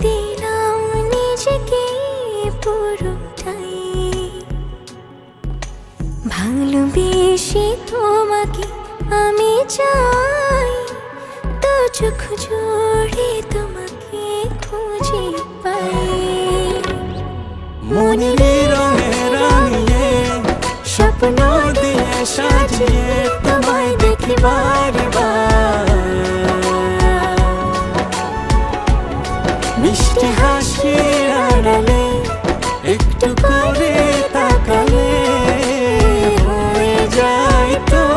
দিলাম নিজেকে পুরোটাই, ভালোবেসে তোমাকে আমি চাই, তো চোখ জোড়ে তোমাকে খুঁজে পাই। মনের রঙে রাঙিয়ে স্বপ্ন দিয়ে সাজিয়ে তোমায় দেখি বারবার, মিষ্টি হাসির আড়ালে একটু করে তাকালে হয়ে যায় তোমার।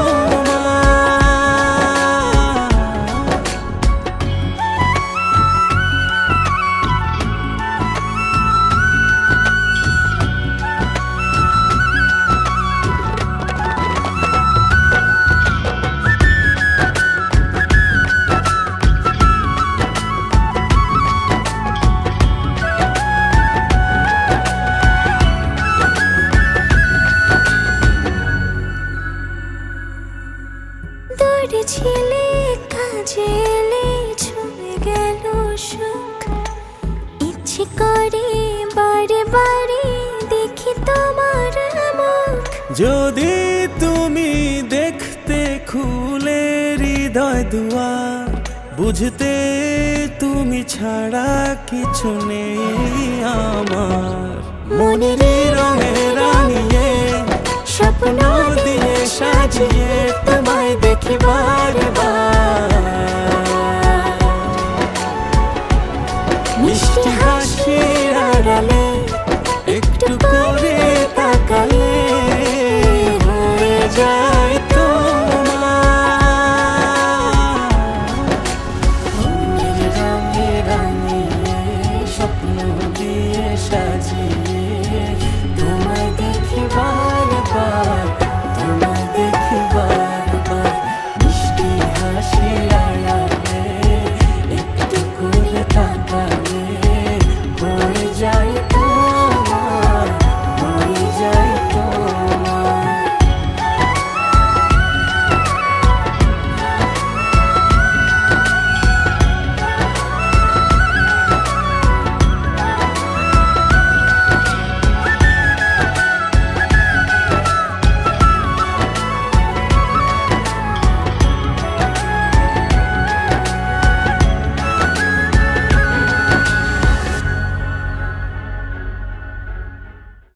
দূরে ছিলে কাজে এলে ছুঁয়ে গেল সুখ, ইচ্ছে করে বারে বারে দেখি তোমার মুখ। যদি তুমি দেখতে খুলে হৃদয় দুয়ার, বুঝতে তুমি ছাড়া কিছু নেই আমার। মনের রঙে রাঙিয়ে স্বপ্ন দিয়ে সাজিয়ে তোমায় দেখি বারবার, মিষ্টি